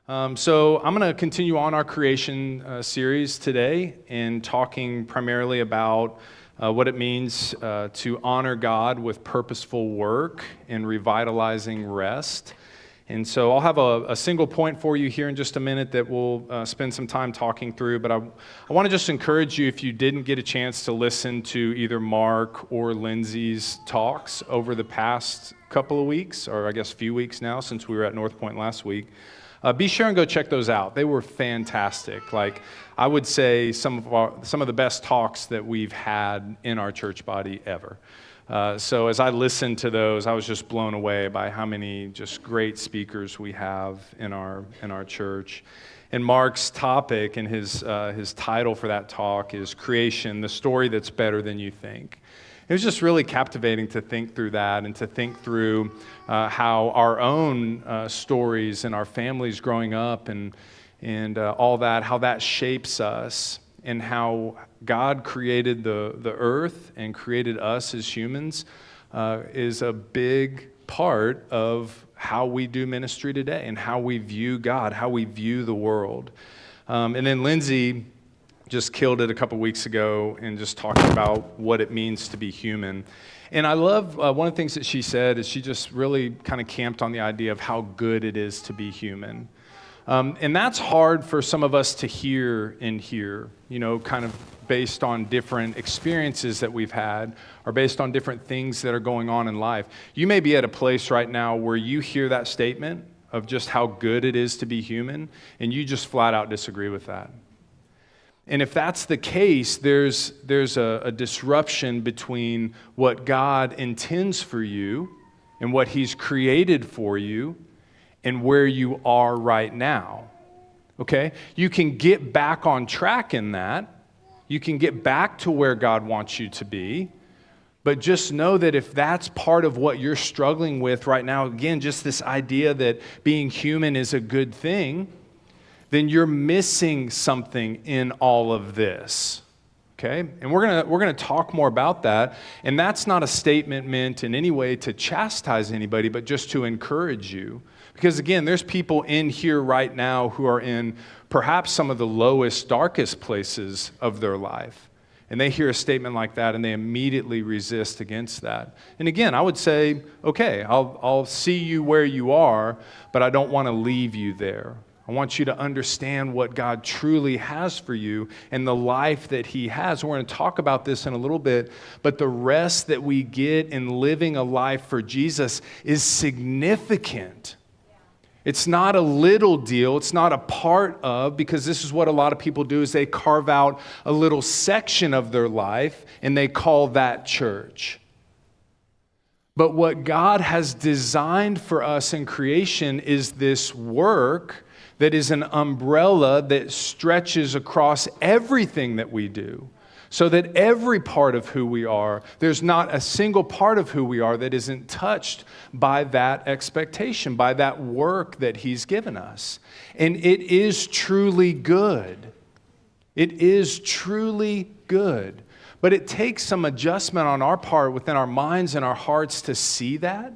So I'm going to continue on our creation series today and talking primarily about what it means to honor God with purposeful work and revitalizing rest. And so I'll have a single point for you here in just a minute that we'll spend some time talking through. But I want to just encourage you, if you didn't get a chance to listen to either Mark or Lindsay's talks over the past couple of weeks, or I guess few weeks now since we were at North Point last week, be sure and go check those out. They were fantastic. Like, I would say some of the best talks that we've had in our church body ever. So as I listened to those, I was just blown away by how many just great speakers we have in our church. And Mark's topic and his title for that talk is Creation, the Story That's Better Than You Think. It was just really captivating to think through that and to think through how our own stories and our families growing up and all that, how that shapes us, and how God created the earth and created us as humans is a big part of how we do ministry today and how we view God, how we view the world. And then Lindsay just killed it a couple weeks ago and just talking about what it means to be human. And I love one of the things that she said is she just really kind of camped on the idea of how good it is to be human. And that's hard for some of us to hear, you know, kind of based on different experiences that we've had or based on different things that are going on in life. You may be at a place right now where you hear that statement of just how good it is to be human, and you just flat out disagree with that. And if that's the case, there's a disruption between what God intends for you and what He's created for you and where you are right now, okay? You can get back on track in that. You can get back to where God wants you to be. But just know that if that's part of what you're struggling with right now, again, just this idea that being human is a good thing, then you're missing something in all of this, okay? And we're gonna talk more about that. And that's not a statement meant in any way to chastise anybody, but just to encourage you. Because again, there's people in here right now who are in perhaps some of the lowest, darkest places of their life. And they hear a statement like that and they immediately resist against that. And again, I would say, okay, I'll see you where you are, but I don't want to leave you there. I want you to understand what God truly has for you and the life that He has. We're going to talk about this in a little bit, but the rest that we get in living a life for Jesus is significant. It's not a little deal. It's not a part of, because this is what a lot of people do, is they carve out a little section of their life and they call that church. But what God has designed for us in creation is this work that is an umbrella that stretches across everything that we do, so that every part of who we are, there's not a single part of who we are that isn't touched by that expectation, by that work that He's given us. And it is truly good. It is truly good. But it takes some adjustment on our part within our minds and our hearts to see that,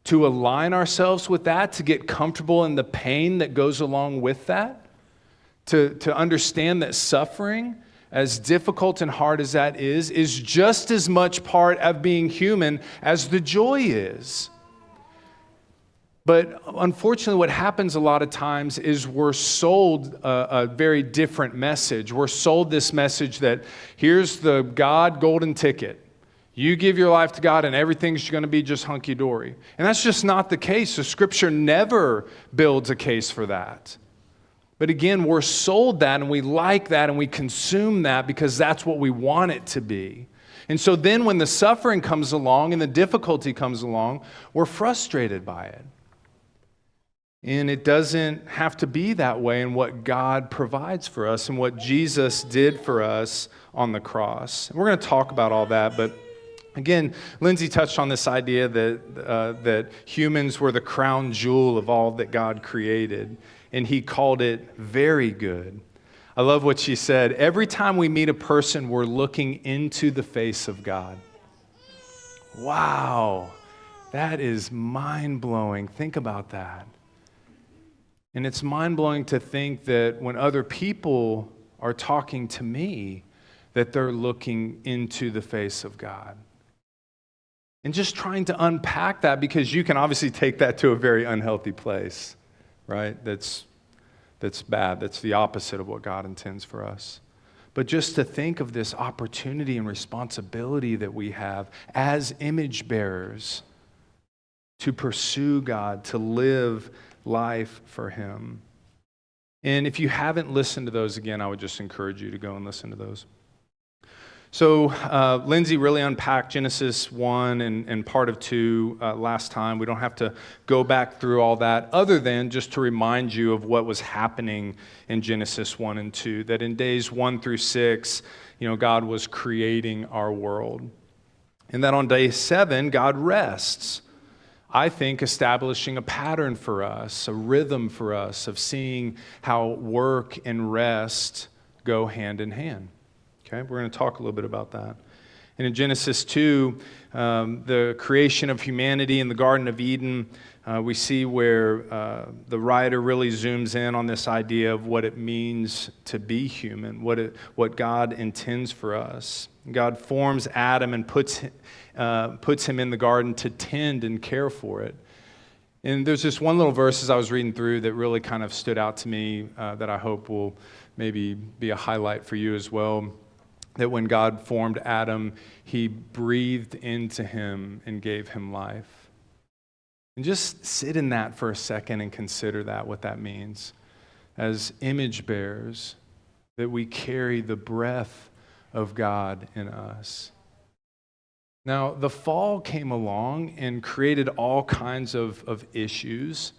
to align ourselves with that, to get comfortable in the pain that goes along with that, to understand that suffering, as difficult and hard as that is just as much part of being human as the joy is. But unfortunately, what happens a lot of times is we're sold a very different message. We're sold this message that here's the God golden ticket. You give your life to God and everything's going to be just hunky-dory. And that's just not the case. The Scripture never builds a case for that. But again, we're sold that and we like that and we consume that because that's what we want it to be. And so then when the suffering comes along and the difficulty comes along, we're frustrated by it. And it doesn't have to be that way in what God provides for us and what Jesus did for us on the cross. And we're going to talk about all that, but again, Lindsay touched on this idea that humans were the crown jewel of all that God created, and He called it very good. I love what she said. Every time we meet a person, we're looking into the face of God. Wow, that is mind-blowing. Think about that. And it's mind-blowing to think that when other people are talking to me, that they're looking into the face of God. And just trying to unpack that, because you can obviously take that to a very unhealthy place, right? That's bad. That's the opposite of what God intends for us. But just to think of this opportunity and responsibility that we have as image bearers to pursue God, to live life for Him. And if you haven't listened to those, again, I would just encourage you to go and listen to those. So Lindsay really unpacked Genesis 1 and part of 2 last time. We don't have to go back through all that, other than just to remind you of what was happening in Genesis 1 and 2, that in days 1 through 6, God was creating our world. And that on day 7, God rests. I think establishing a pattern for us, a rhythm for us of seeing how work and rest go hand in hand. Okay, we're going to talk a little bit about that. And in Genesis 2, the creation of humanity in the Garden of Eden, we see where the writer really zooms in on this idea of what it means to be human, what God intends for us. God forms Adam and puts him in the garden to tend and care for it. And there's this one little verse as I was reading through that really kind of stood out to me that I hope will maybe be a highlight for you as well. That when God formed Adam, He breathed into him and gave him life. And just sit in that for a second and consider that, what that means. As image bearers, that we carry the breath of God in us. Now, the fall came along and created all kinds of issues,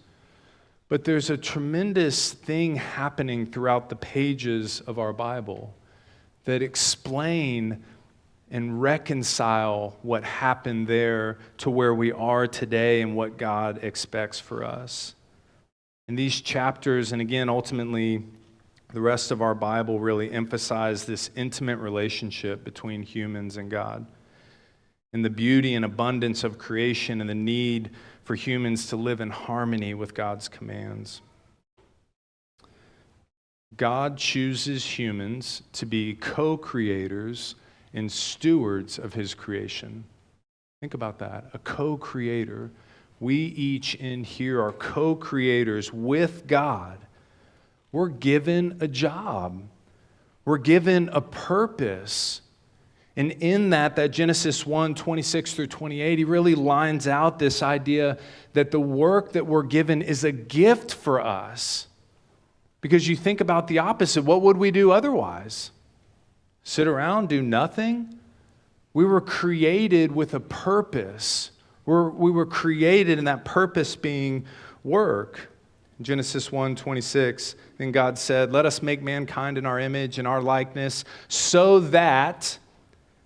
but there's a tremendous thing happening throughout the pages of our Bible that explain and reconcile what happened there to where we are today and what God expects for us. And these chapters, and again, ultimately, the rest of our Bible really emphasize this intimate relationship between humans and God, and the beauty and abundance of creation and the need for humans to live in harmony with God's commands. God chooses humans to be co-creators and stewards of His creation. Think about that, a co-creator. We each in here are co-creators with God. We're given a job. We're given a purpose. And in that Genesis 1, 26 through 28, he really lines out this idea that the work that we're given is a gift for us. Because you think about the opposite. What would we do otherwise? Sit around, do nothing? We were created with a purpose. We were created, and that purpose being work. Genesis 1:26, then God said, "Let us make mankind in our image and our likeness, so that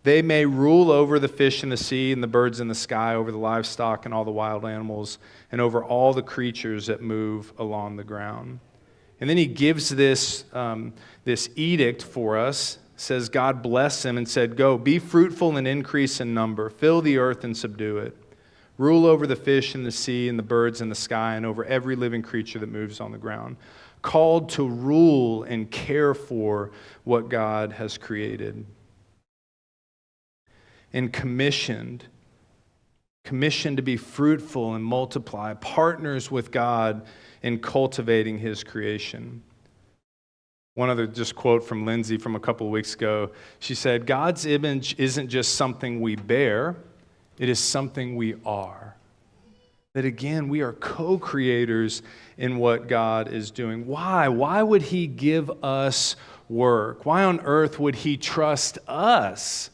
they may rule over the fish in the sea and the birds in the sky, over the livestock and all the wild animals, and over all the creatures that move along the ground." And then he gives this edict for us. Says, God blessed him and said, "Go, be fruitful and increase in number. Fill the earth and subdue it. Rule over the fish in the sea and the birds in the sky and over every living creature that moves on the ground." Called to rule and care for what God has created. And commissioned to be fruitful and multiply, partners with God in cultivating His creation. One other just quote from Lindsay from a couple of weeks ago. She said, God's image isn't just something we bear, it is something we are. That again, we are co-creators in what God is doing. Why? Why would He give us work? Why on earth would He trust us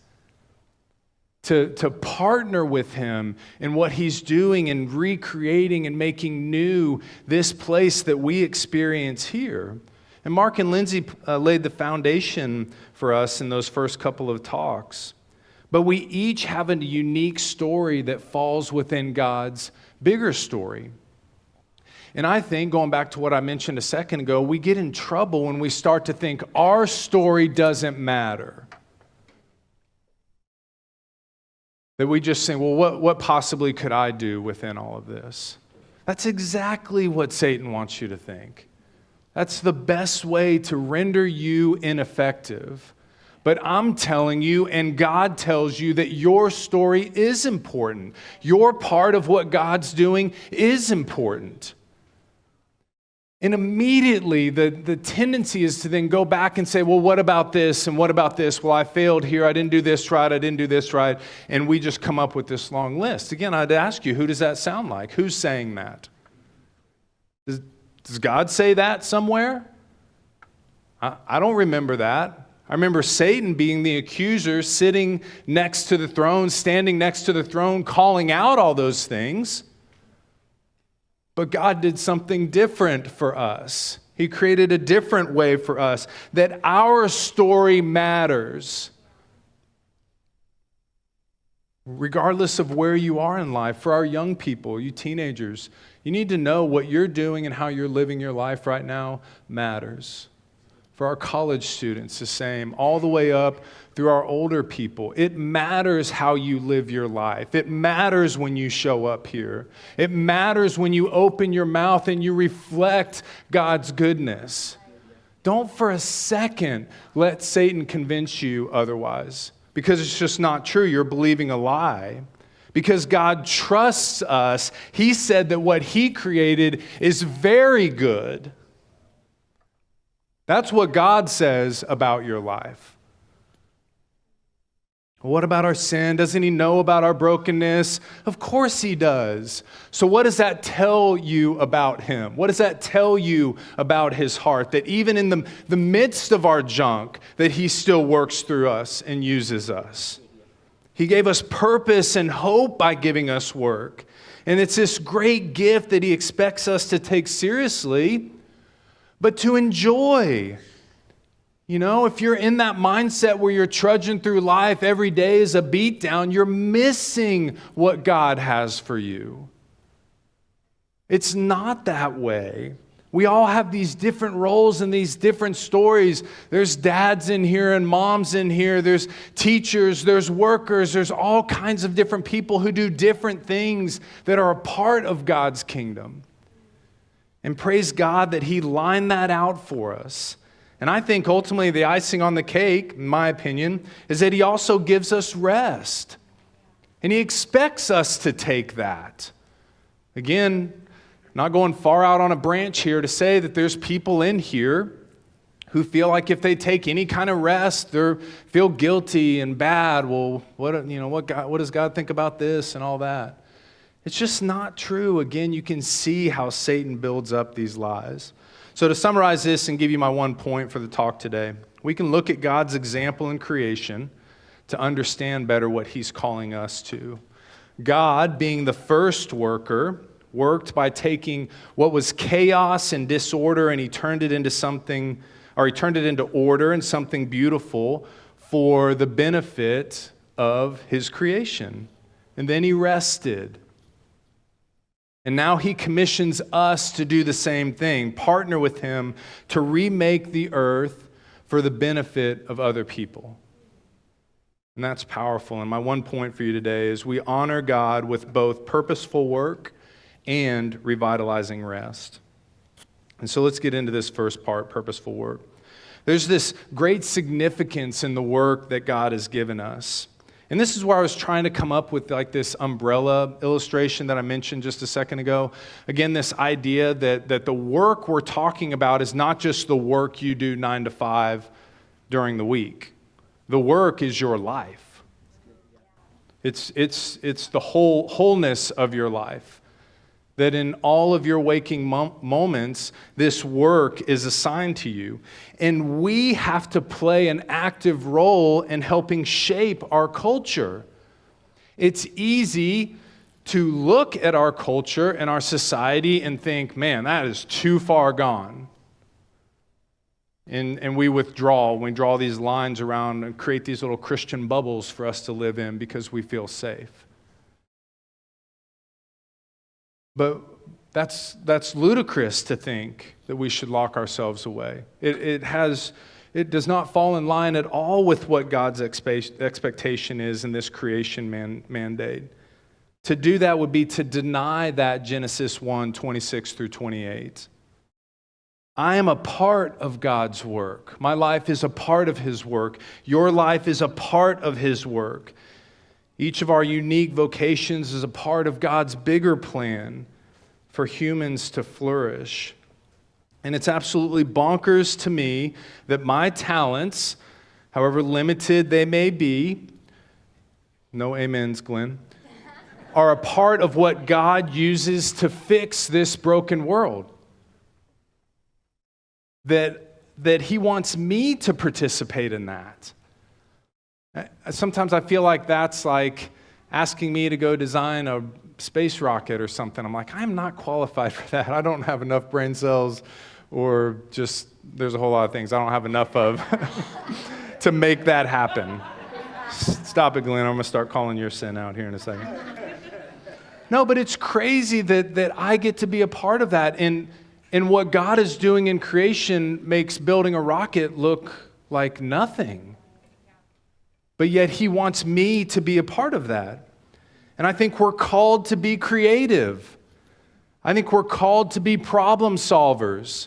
to partner with Him in what He's doing and recreating and making new this place that we experience here? And Mark and Lindsay laid the foundation for us in those first couple of talks. But we each have a unique story that falls within God's bigger story. And I think, going back to what I mentioned a second ago, we get in trouble when we start to think our story doesn't matter. That we just say, well, what possibly could I do within all of this? That's exactly what Satan wants you to think. That's the best way to render you ineffective. But I'm telling you, and God tells you, that your story is important. Your part of what God's doing is important. And immediately, the tendency is to then go back and say, well, what about this and what about this? Well, I failed here. I didn't do this right. I didn't do this right. And we just come up with this long list. Again, I'd ask you, who does that sound like? Who's saying that? Does God say that somewhere? I don't remember that. I remember Satan being the accuser, sitting next to the throne, standing next to the throne, calling out all those things. But God did something different for us. He created a different way for us, that our story matters. Regardless of where you are in life, for our young people, you teenagers, you need to know what you're doing and how you're living your life right now matters. For our college students, the same, all the way up through our older people. It matters how you live your life. It matters when you show up here. It matters when you open your mouth and you reflect God's goodness. Don't for a second let Satan convince you otherwise, because it's just not true. You're believing a lie. Because God trusts us. He said that what He created is very good. That's what God says about your life. What about our sin? Doesn't He know about our brokenness? Of course He does. So what does that tell you about Him? What does that tell you about His heart? That even in the midst of our junk, that He still works through us and uses us. He gave us purpose and hope by giving us work. And it's this great gift that He expects us to take seriously, but to enjoy. You know, if you're in that mindset where you're trudging through life, every day is a beatdown, you're missing what God has for you. It's not that way. We all have these different roles and these different stories. There's dads in here and moms in here. There's teachers, there's workers, there's all kinds of different people who do different things that are a part of God's kingdom. And praise God that He lined that out for us. And I think ultimately the icing on the cake, in my opinion, is that He also gives us rest. And He expects us to take that. Again, not going far out on a branch here to say that there's people in here who feel like if they take any kind of rest, they feel guilty and bad. Well, what does God think about this and all that? It's just not true. Again, you can see how Satan builds up these lies. So to summarize this and give you my one point for the talk today, we can look at God's example in creation to understand better what He's calling us to. God, being the first worker, worked by taking what was chaos and disorder and He turned it into something, or He turned it into order and something beautiful for the benefit of His creation. And then He rested. And now He commissions us to do the same thing, partner with Him to remake the earth for the benefit of other people. And that's powerful. And my one point for you today is we honor God with both purposeful work and revitalizing rest. And so let's get into this first part, purposeful work. There's this great significance in the work that God has given us. And this is where I was trying to come up with like this umbrella illustration that I mentioned just a second ago. Again, this idea that the work we're talking about is not just the work you do 9 to 5 during the week. The work is your life. It's the wholeness of your life. That in all of your waking moments, this work is assigned to you. And we have to play an active role in helping shape our culture. It's easy to look at our culture and our society and think, man, that is too far gone. And we withdraw. We draw these lines around and create these little Christian bubbles for us to live in because we feel safe. But that's ludicrous to think that we should lock ourselves away. It does not fall in line at all with what God's expectation is in this creation mandate. To do that would be to deny that Genesis 1:26 through 28. I am a part of God's work. My life is a part of His work. Your life is a part of His work. Each of our unique vocations is a part of God's bigger plan for humans to flourish. And it's absolutely bonkers to me that my talents, however limited they may be, no amens, Glenn, are a part of what God uses to fix this broken world. That He wants me to participate in that. Sometimes I feel like that's like asking me to go design a space rocket or something. I'm like, I'm not qualified for that. I don't have enough brain cells, or just, there's a whole lot of things I don't have enough of to make that happen. Stop it, Glenn. I'm going to start calling your sin out here in a second. No, but it's crazy that I get to be a part of that. And what God is doing in creation makes building a rocket look like nothing. But yet He wants me to be a part of that. And I think we're called to be creative. I think we're called to be problem solvers,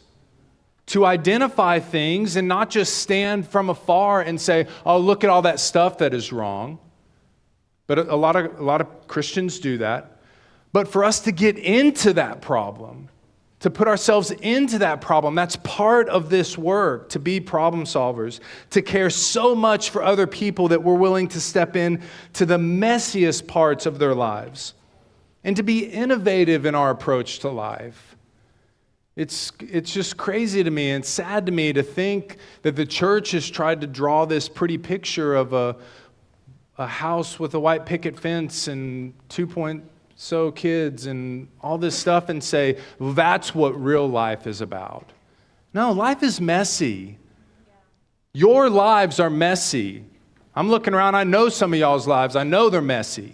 to identify things and not just stand from afar and say, oh, look at all that stuff that is wrong. But a lot of Christians do that. But for us to get into that problem, to put ourselves into that problem, that's part of this work, to be problem solvers, to care so much for other people that we're willing to step in to the messiest parts of their lives, and to be innovative in our approach to life. It's just crazy to me and sad to me to think that the church has tried to draw this pretty picture of a house with a white picket fence and 2.0 kids and all this stuff and say, well, that's what real life is about. No, life is messy. Your lives are messy. I'm looking around, I know some of y'all's lives. I know they're messy.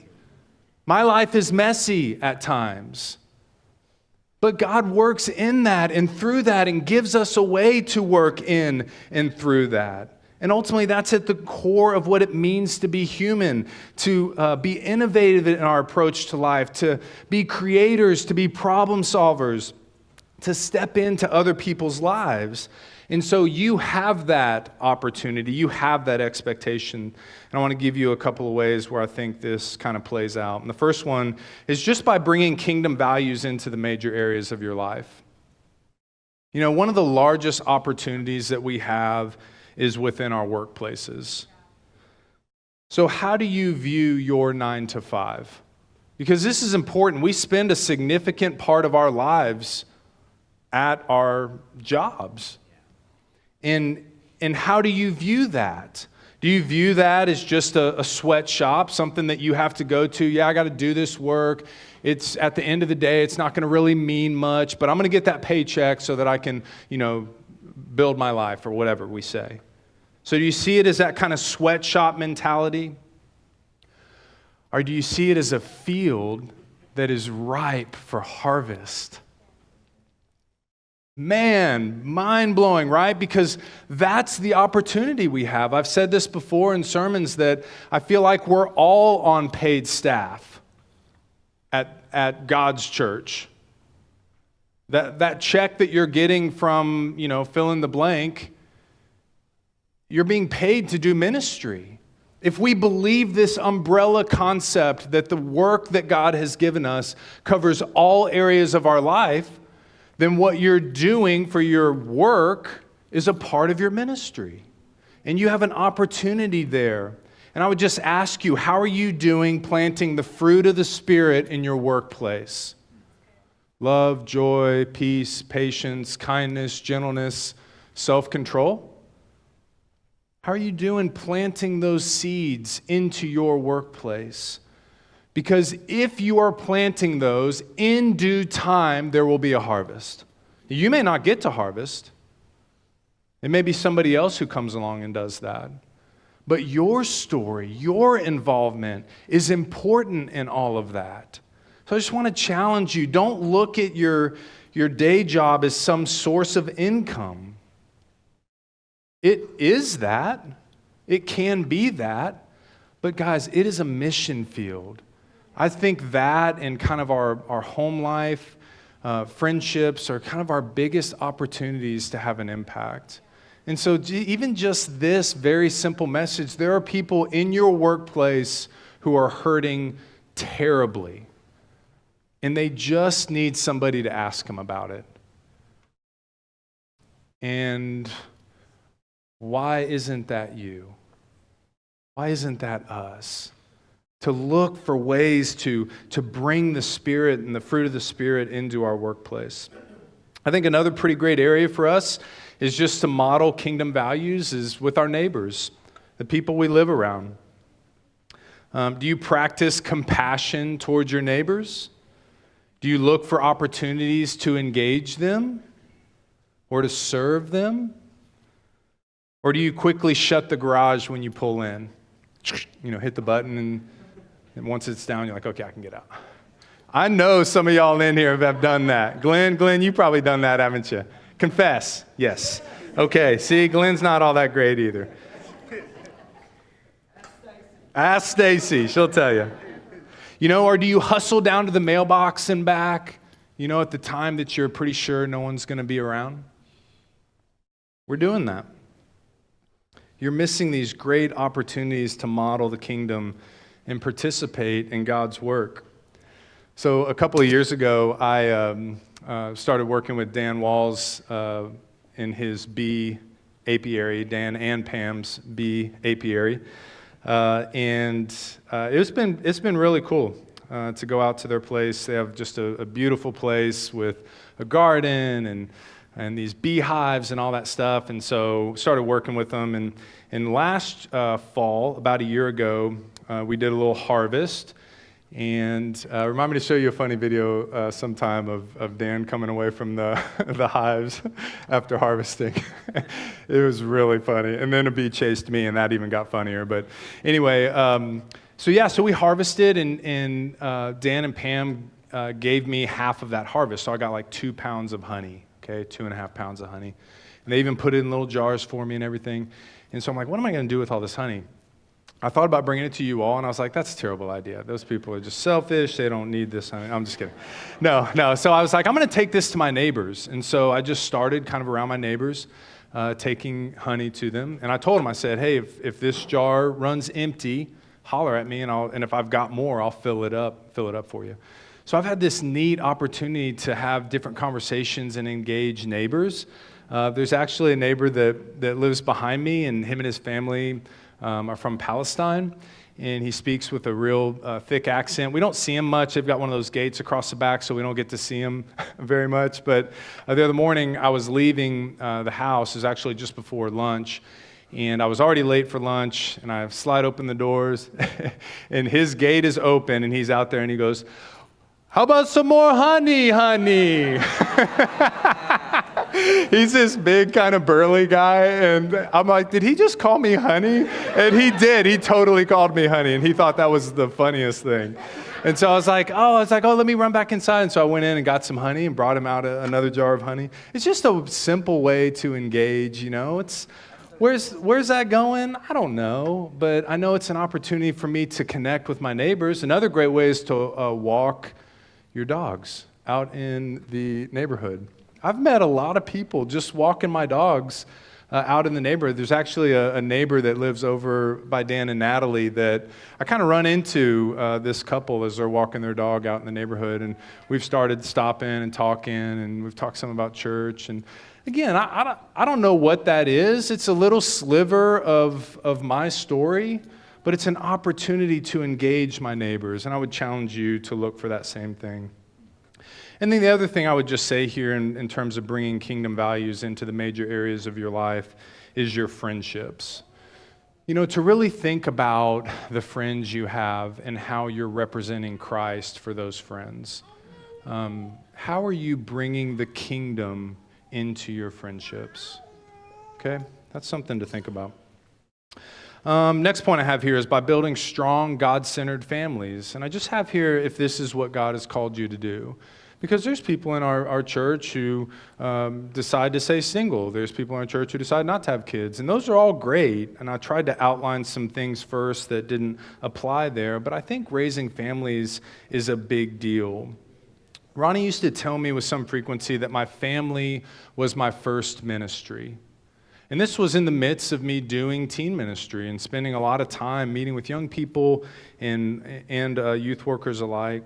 My life is messy at times. But God works in that and through that and gives us a way to work in and through that. And ultimately, that's at the core of what it means to be human, to be innovative in our approach to life, to be creators, to be problem solvers, to step into other people's lives. And so you have that opportunity, you have that expectation. And I want to give you a couple of ways where I think this kind of plays out. And the first one is just by bringing kingdom values into the major areas of your life. You know, one of the largest opportunities that we have is within our workplaces. So how do you view your 9 to 5? Because this is important. We spend a significant part of our lives at our jobs. And how do you view that? Do you view that as just a sweatshop, something that you have to go to? Yeah, I got to do this work. It's at the end of the day, it's not going to really mean much, but I'm going to get that paycheck so that I can, build my life or whatever we say. So do you see it as that kind of sweatshop mentality? Or do you see it as a field that is ripe for harvest? Man, mind-blowing, right? Because that's the opportunity we have. I've said this before in sermons that I feel like we're all on paid staff at God's church. That check that you're getting from, fill in the blank, you're being paid to do ministry. If we believe this umbrella concept that the work that God has given us covers all areas of our life, then what you're doing for your work is a part of your ministry. And you have an opportunity there. And I would just ask you, how are you doing planting the fruit of the Spirit in your workplace? Love, joy, peace, patience, kindness, gentleness, self-control. How are you doing planting those seeds into your workplace? Because if you are planting those, in due time, there will be a harvest. You may not get to harvest. It may be somebody else who comes along and does that. But your story, your involvement is important in all of that. So I just want to challenge you. Don't look at your day job as some source of income. It is that. It can be that. But guys, it is a mission field I think that and kind of our home life, friendships are kind of our biggest opportunities to have an impact. And so even just this very simple message, there are people in your workplace who are hurting terribly, and they just need somebody to ask them about it. And why isn't that you? Why isn't that us? To look for ways to bring the Spirit and the fruit of the Spirit into our workplace. I think another pretty great area for us is just to model kingdom values is with our neighbors, the people we live around. Do you practice compassion towards your neighbors? Do you look for opportunities to engage them or to serve them? Or do you quickly shut the garage when you pull in? Hit the button and once it's down, you're like, okay, I can get out. I know some of y'all in here have done that. Glenn, you've probably done that, haven't you? Confess. Yes. Okay, see, Glenn's not all that great either. Ask Stacy, she'll tell you. Or do you hustle down to the mailbox and back, at the time that you're pretty sure no one's going to be around? We're doing that. You're missing these great opportunities to model the kingdom and participate in God's work. So a couple of years ago, I started working with Dan Walls in his B apiary, Dan and Pam's B apiary. And it's been really cool to go out to their place. They have just a beautiful place with a garden and these beehives and all that stuff. And so started working with them. And last fall, about a year ago, we did a little harvest. And remind me to show you a funny video sometime of Dan coming away from the hives after harvesting. It was really funny. And then a bee chased me, and that even got funnier. But anyway, so we harvested, and Dan and Pam gave me half of that harvest. So I got like 2 pounds of honey, 2.5 pounds of honey. And they even put it in little jars for me and everything. And so I'm like, what am I going to do with all this honey? I thought about bringing it to you all, and I was like, that's a terrible idea. Those people are just selfish. They don't need this honey. I'm just kidding. No. So I was like, I'm going to take this to my neighbors. And so I just started kind of around my neighbors, taking honey to them. And I told them, I said, hey, if this jar runs empty, holler at me, and if I've got more, I'll fill it up for you. So I've had this neat opportunity to have different conversations and engage neighbors. There's actually a neighbor that lives behind me, and him and his family are from Palestine, and he speaks with a real thick accent. We don't see him much. They've got one of those gates across the back, so we don't get to see him very much. But the other morning, I was leaving the house. It was actually just before lunch, and I was already late for lunch, and I slide open the doors, and his gate is open, and he's out there, and he goes, how about some more honey? He's this big kind of burly guy, and I'm like, did he just call me honey? And he did. He totally called me honey, and he thought that was the funniest thing. And so I was like, let me run back inside. And so I went in and got some honey and brought him out another jar of honey. It's just a simple way to engage, It's where's that going? I don't know, but I know it's an opportunity for me to connect with my neighbors. Another great way is to walk your dogs out in the neighborhood. I've met a lot of people just walking my dogs out in the neighborhood. There's actually a neighbor that lives over by Dan and Natalie that I kind of run into this couple as they're walking their dog out in the neighborhood. And we've started stopping and talking, and we've talked some about church. And again, I don't know what that is. It's a little sliver of my story, but it's an opportunity to engage my neighbors. And I would challenge you to look for that same thing. And then the other thing I would just say here in terms of bringing kingdom values into the major areas of your life is your friendships. To really think about the friends you have and how you're representing Christ for those friends. How are you bringing the kingdom into your friendships? Okay, that's something to think about. Next point I have here is by building strong, God-centered families. And I just have here if this is what God has called you to do. Because there's people in our church who decide to stay single. There's people in our church who decide not to have kids. And those are all great. And I tried to outline some things first that didn't apply there. But I think raising families is a big deal. Ronnie used to tell me with some frequency that my family was my first ministry. And this was in the midst of me doing teen ministry and spending a lot of time meeting with young people and youth workers alike.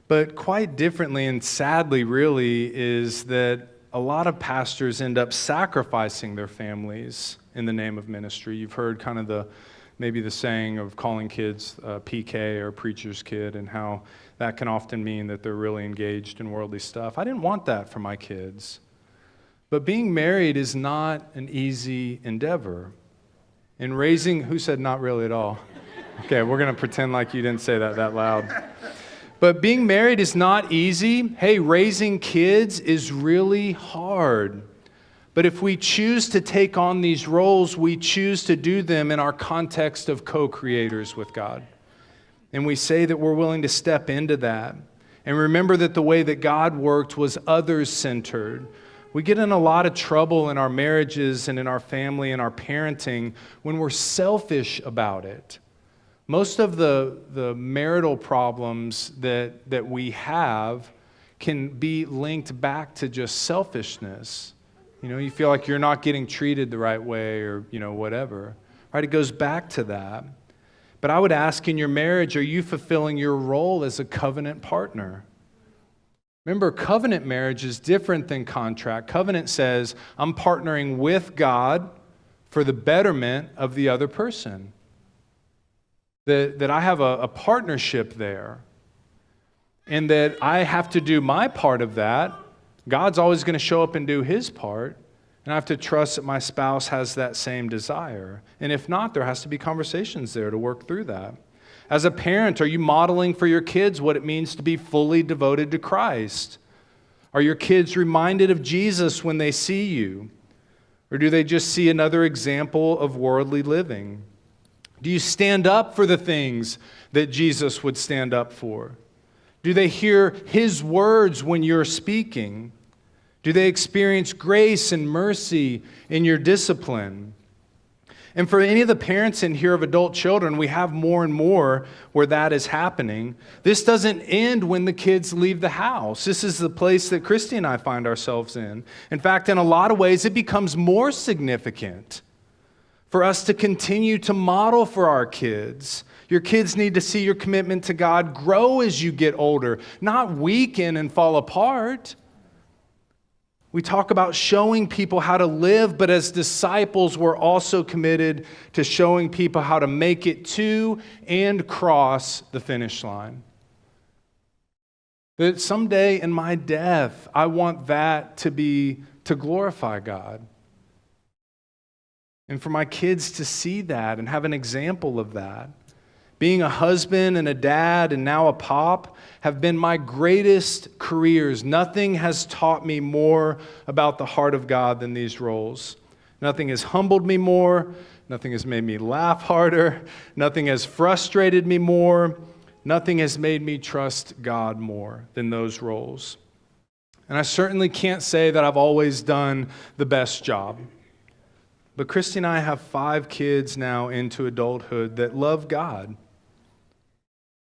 But quite differently and sadly really is that a lot of pastors end up sacrificing their families in the name of ministry. You've heard kind of maybe the saying of calling kids PK or preacher's kid, and how that can often mean that they're really engaged in worldly stuff. I didn't want that for my kids. But being married is not an easy endeavor. And raising, who said not really at all? Okay, we're going to pretend like you didn't say that loud. But being married is not easy. Hey, raising kids is really hard. But if we choose to take on these roles, we choose to do them in our context of co-creators with God. And we say that we're willing to step into that. And remember that the way that God worked was others-centered. We get in a lot of trouble in our marriages and in our family and our parenting when we're selfish about it. Most of the marital problems that we have can be linked back to just selfishness. You know, you feel like you're not getting treated the right way, or, whatever. Right? It goes back to that. But I would ask, in your marriage, are you fulfilling your role as a covenant partner? Remember, covenant marriage is different than contract. Covenant says, I'm partnering with God for the betterment of the other person. That I have a partnership there, and that I have to do my part of that. God's always going to show up and do his part, and I have to trust that my spouse has that same desire. And if not, there has to be conversations there to work through that. As a parent, are you modeling for your kids what it means to be fully devoted to Christ? Are your kids reminded of Jesus when they see you? Or do they just see another example of worldly living? Do you stand up for the things that Jesus would stand up for? Do they hear his words when you're speaking? Do they experience grace and mercy in your discipline? And for any of the parents in here of adult children, we have more and more where that is happening. This doesn't end when the kids leave the house. This is the place that Christy and I find ourselves in. In fact, in a lot of ways, it becomes more significant for us to continue to model for our kids. Your kids need to see your commitment to God grow as you get older, not weaken and fall apart. We talk about showing people how to live, but as disciples, we're also committed to showing people how to make it to and cross the finish line. That someday in my death, I want that to glorify God. And for my kids to see that and have an example of that. Being a husband and a dad and now a pop have been my greatest careers. Nothing has taught me more about the heart of God than these roles. Nothing has humbled me more. Nothing has made me laugh harder. Nothing has frustrated me more. Nothing has made me trust God more than those roles. And I certainly can't say that I've always done the best job. But Christy and I have 5 kids now into adulthood that love God.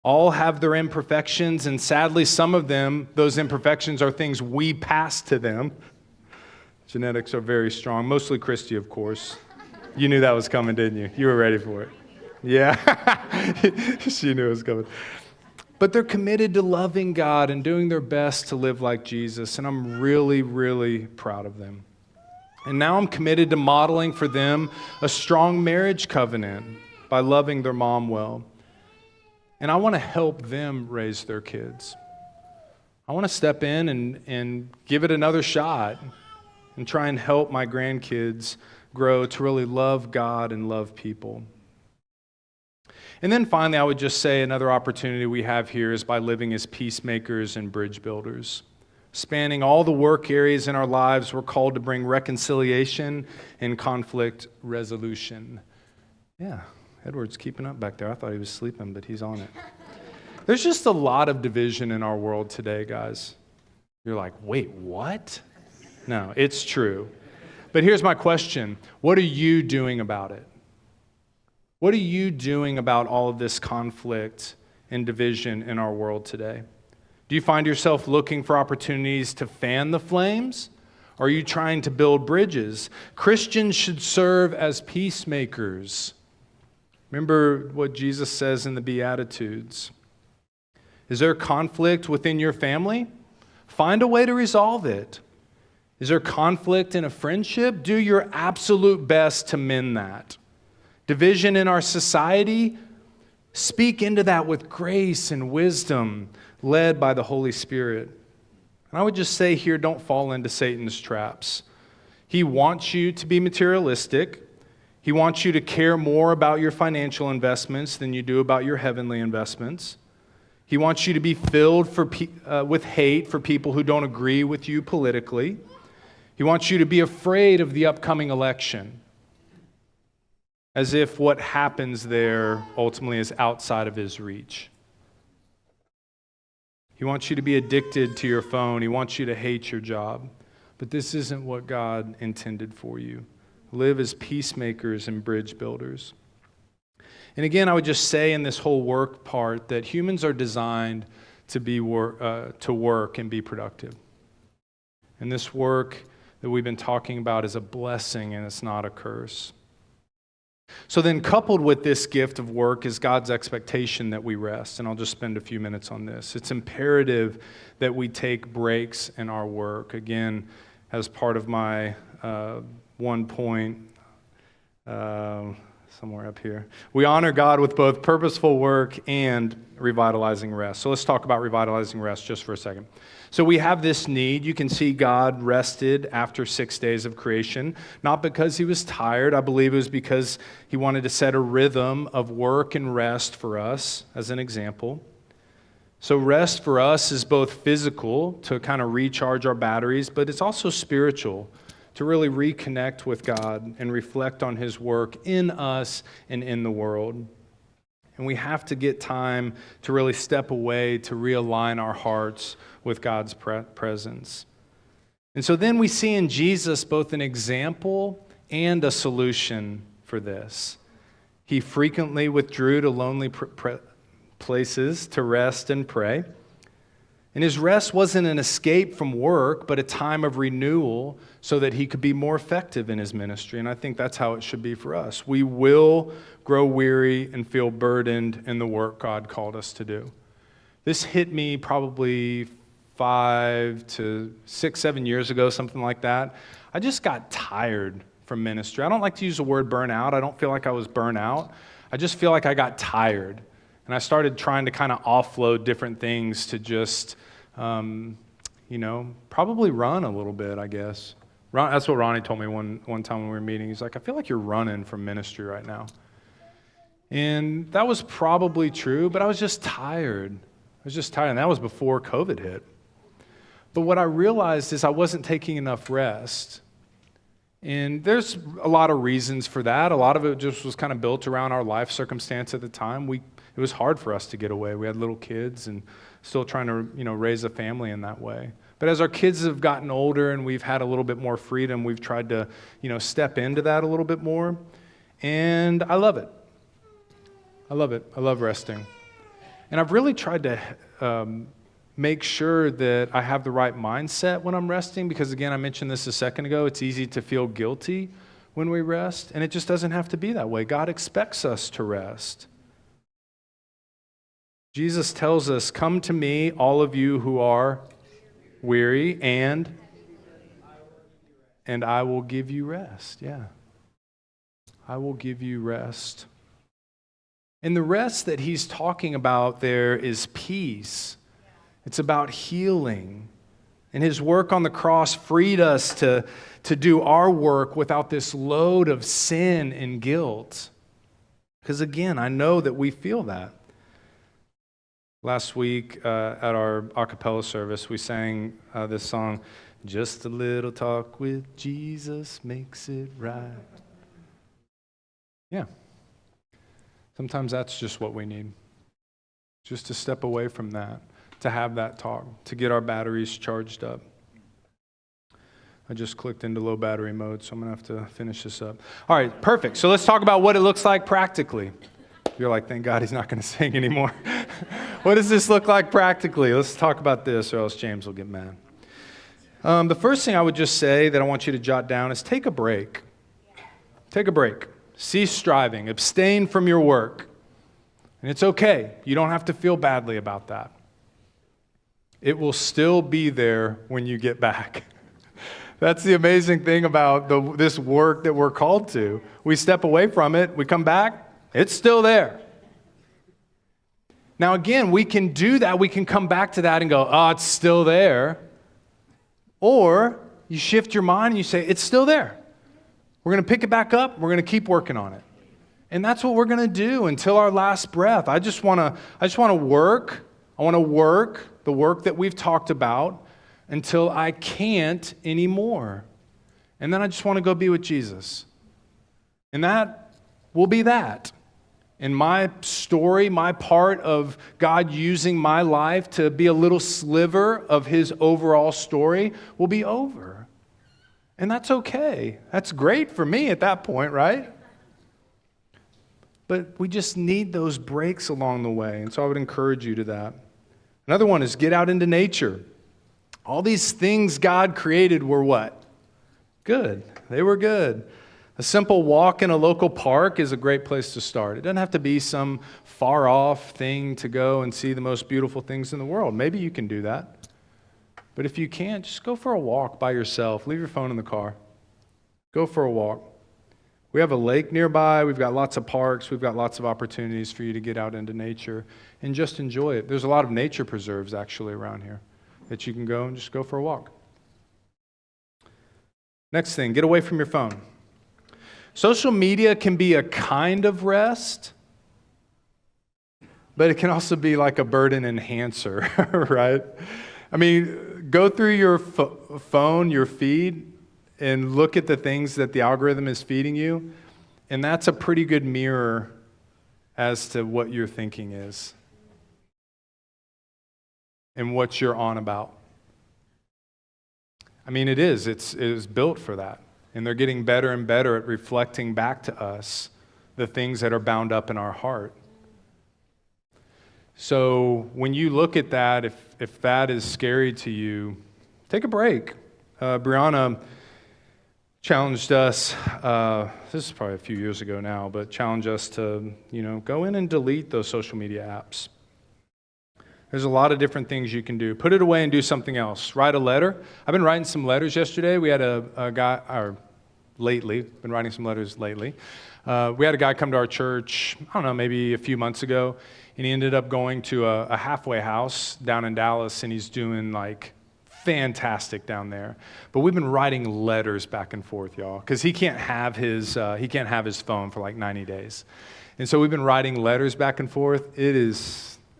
All have their imperfections, and sadly, some of them, those imperfections are things we pass to them. Genetics are very strong, mostly Christy, of course. You knew that was coming, didn't you? You were ready for it. Yeah, she knew it was coming. But they're committed to loving God and doing their best to live like Jesus, and I'm really, really proud of them. And now I'm committed to modeling for them a strong marriage covenant by loving their mom well. And I want to help them raise their kids. I want to step in and give it another shot and try and help my grandkids grow to really love God and love people. And then finally, I would just say another opportunity we have here is by living as peacemakers and bridge builders. Spanning all the work areas in our lives, we're called to bring reconciliation and conflict resolution. Yeah, Edward's keeping up back there. I thought he was sleeping, but he's on it. There's just a lot of division in our world today, guys. You're like, wait, what? No, it's true. But here's my question. What are you doing about it? What are you doing about all of this conflict and division in our world today? Do you find yourself looking for opportunities to fan the flames? Or are you trying to build bridges? Christians should serve as peacemakers. Remember what Jesus says in the Beatitudes. Is there conflict within your family? Find a way to resolve it. Is there conflict in a friendship? Do your absolute best to mend that. Division in our society? Speak into that with grace and wisdom, led by the Holy Spirit. And I would just say here, don't fall into Satan's traps. He wants you to be materialistic. He wants you to care more about your financial investments than you do about your heavenly investments. He wants you to be filled with hate for people who don't agree with you politically. He wants you to be afraid of the upcoming election, as if what happens there ultimately is outside of his reach. He wants you to be addicted to your phone. He wants you to hate your job. But this isn't what God intended for you. Live as peacemakers and bridge builders. And again, I would just say in this whole work part that humans are designed to work and be productive. And this work that we've been talking about is a blessing and it's not a curse. So then coupled with this gift of work is God's expectation that we rest. And I'll just spend a few minutes on this. It's imperative that we take breaks in our work. Again, as part of my 1 point, somewhere up here. We honor God with both purposeful work and revitalizing rest. So let's talk about revitalizing rest just for a second. So we have this need. You can see God rested after 6 days of creation, not because he was tired. I believe it was because he wanted to set a rhythm of work and rest for us, as an example. So rest for us is both physical, to kind of recharge our batteries, but it's also spiritual, to really reconnect with God and reflect on his work in us and in the world. And we have to get time to really step away to realign our hearts with God's presence. And so then we see in Jesus both an example and a solution for this. He frequently withdrew to lonely places to rest and pray. And his rest wasn't an escape from work, but a time of renewal so that he could be more effective in his ministry. And I think that's how it should be for us. We will grow weary and feel burdened in the work God called us to do. This hit me probably 5 to 6, 7 years ago, something like that. I just got tired from ministry. I don't like to use the word burnout. I don't feel like I was burnt out. I just feel like I got tired. And I started trying to kind of offload different things to just, probably run a little bit, I guess. That's what Ronnie told me one time when we were meeting. He's like, I feel like you're running from ministry right now. And that was probably true, but I was just tired. And that was before COVID hit. But what I realized is I wasn't taking enough rest. And there's a lot of reasons for that. A lot of it just was kind of built around our life circumstance at the time. It was hard for us to get away. We had little kids and still trying to, raise a family in that way. But as our kids have gotten older and we've had a little bit more freedom, we've tried to, step into that a little bit more. And I love it. I love resting. And I've really tried to make sure that I have the right mindset when I'm resting, because again, I mentioned this a second ago, it's easy to feel guilty when we rest, and it just doesn't have to be that way. God expects us to rest. Jesus tells us, come to me, all of you who are weary, and I will give you rest. Yeah. I will give you rest. And the rest that he's talking about there is peace. It's about healing. And his work on the cross freed us to do our work without this load of sin and guilt. Because again, I know that we feel that. Last week at our a cappella service, we sang this song, Just a Little Talk with Jesus Makes It Right. Yeah. Sometimes that's just what we need. just to step away from that, to have that talk, to get our batteries charged up. I just clicked into low battery mode, so I'm going to have to finish this up. All right, perfect. So let's talk about what it looks like practically. You're like, thank God he's not going to sing anymore. What does this look like practically? Let's talk about this, or else James will get mad. The first thing I would just say that I want you to jot down is take a break. Take a break. Cease striving. Abstain from your work. And it's okay. You don't have to feel badly about that. It will still be there when you get back. That's the amazing thing about this work that we're called to. We step away from it, we come back, it's still there. Now again, we can do that. We can come back to that and go, oh, it's still there. Or you shift your mind and you say, it's still there. We're going to pick it back up. We're going to keep working on it. And that's what we're going to do until our last breath. I just want to work. I want to work the work that we've talked about until I can't anymore. And then I just want to go be with Jesus. And that will be that. And my story, my part of God using my life to be a little sliver of his overall story will be over. And that's okay. That's great for me at that point, right? But we just need those breaks along the way. And so I would encourage you to that. Another one is get out into nature. All these things God created were what? Good. They were good. A simple walk in a local park is a great place to start. It doesn't have to be some far-off thing to go and see the most beautiful things in the world. Maybe you can do that. But if you can't, just go for a walk by yourself. Leave your phone in the car. Go for a walk. We have a lake nearby. We've got lots of parks. We've got lots of opportunities for you to get out into nature and just enjoy it. There's a lot of nature preserves actually around here that you can go and just go for a walk. Next thing, get away from your phone. Social media can be a kind of rest, but it can also be like a burden enhancer, right? I mean, go through your phone, your feed, and look at the things that the algorithm is feeding you, and that's a pretty good mirror as to what your thinking is and what you're on about. I mean, it is built for that. And they're getting better and better at reflecting back to us the things that are bound up in our heart. So when you look at that, if that is scary to you, take a break. Brianna challenged us, this is probably a few years ago now, but challenged us to, go in and delete those social media apps. There's a lot of different things you can do. Put it away and do something else. Write a letter. I've been writing some letters yesterday. We had a guy, or lately, been writing some letters lately. We had a guy come to our church, I don't know, maybe a few months ago, and he ended up going to a halfway house down in Dallas, and he's doing fantastic down there. But we've been writing letters back and forth, y'all, because he can't have his phone for 90 days. And so we've been writing letters back and forth.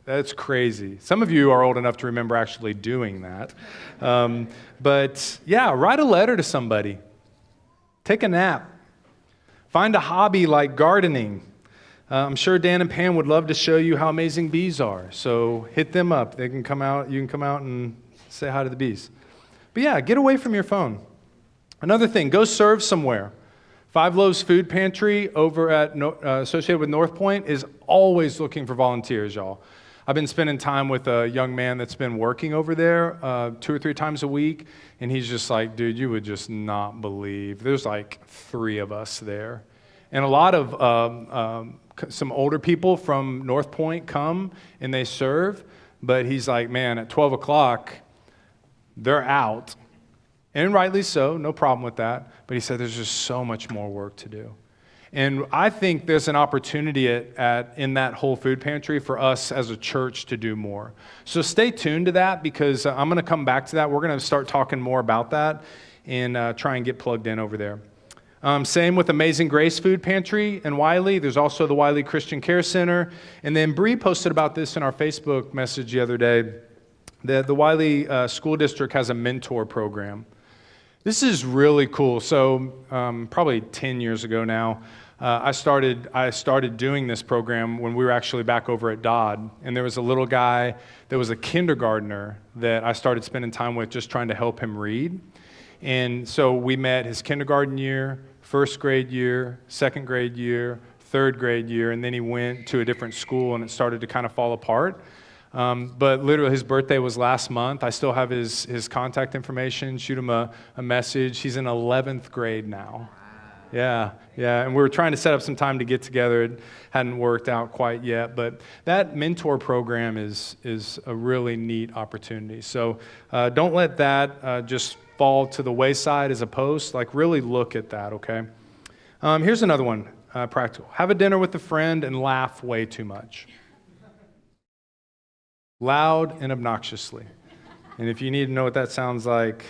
That's crazy. Some of you are old enough to remember actually doing that. But yeah, write a letter to somebody. Take a nap. Find a hobby like gardening. I'm sure Dan and Pam would love to show you how amazing bees are. So hit them up. They can come out. You can come out and say hi to the bees. But yeah, get away from your phone. Another thing, go serve somewhere. Five Loaves Food Pantry over at associated with North Point is always looking for volunteers, y'all. I've been spending time with a young man that's been working over there 2 or 3 times a week, and he's just like, dude, you would just not believe. There's 3 of us there. And a lot of some older people from North Point come and they serve, but he's like, man, at 12 o'clock, they're out. And rightly so, no problem with that. But he said there's just so much more work to do. And I think there's an opportunity in that whole food pantry for us as a church to do more. So stay tuned to that, because I'm going to come back to that. We're going to start talking more about that and try and get plugged in over there. Same with Amazing Grace Food Pantry in Wiley. There's also the Wiley Christian Care Center. And then Bree posted about this in our Facebook message the other day. The Wiley School District has a mentor program. This is really cool. So probably 10 years ago now, I started doing this program when we were actually back over at Dodd, and there was a little guy that was a kindergartner that I started spending time with just trying to help him read. And so we met his kindergarten year, first grade year, second grade year, third grade year, and then he went to a different school and it started to kind of fall apart. But literally his birthday was last month. I still have his contact information, shoot him a message. He's in 11th grade now. Yeah, and we were trying to set up some time to get together. It hadn't worked out quite yet, but that mentor program is a really neat opportunity. So don't let that just fall to the wayside as a post. Like, really look at that, okay? Here's another one, practical. Have a dinner with a friend and laugh way too much. Loud and obnoxiously. And if you need to know what that sounds like,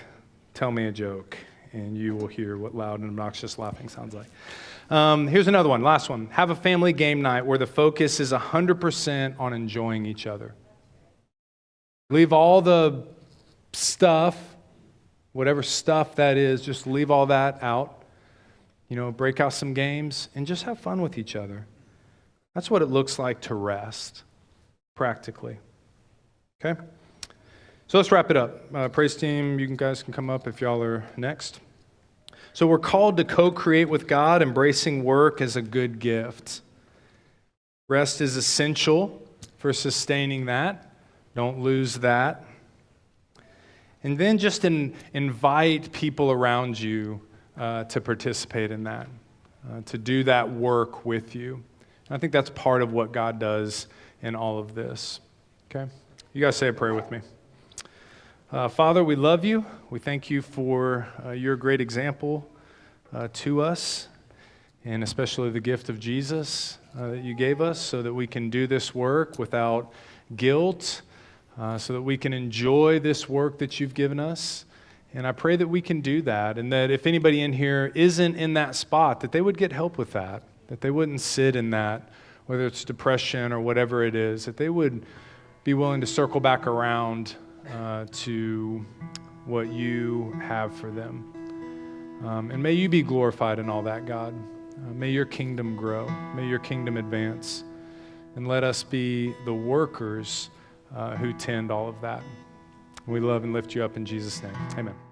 tell me a joke, and you will hear what loud and obnoxious laughing sounds like. Here's another one, last one. Have a family game night where the focus is 100% on enjoying each other. Leave all the stuff, whatever stuff that is, just leave all that out. Break out some games and just have fun with each other. That's what it looks like to rest, practically. Okay? So let's wrap it up. Praise team, you guys can come up if y'all are next. So we're called to co-create with God, embracing work as a good gift. Rest is essential for sustaining that. Don't lose that. And then just invite people around you to participate in that, to do that work with you. And I think that's part of what God does in all of this. Okay? You guys say a prayer with me. Father, we love you. We thank you for your great example to us, and especially the gift of Jesus that you gave us so that we can do this work without guilt, so that we can enjoy this work that you've given us. And I pray that we can do that, and that if anybody in here isn't in that spot, that they would get help with that they wouldn't sit in that, whether it's depression or whatever it is, that they would be willing to circle back around to what you have for them. And may you be glorified in all that, God. May your kingdom grow. May your kingdom advance. And let us be the workers who tend all of that. We love and lift you up in Jesus' name. Amen.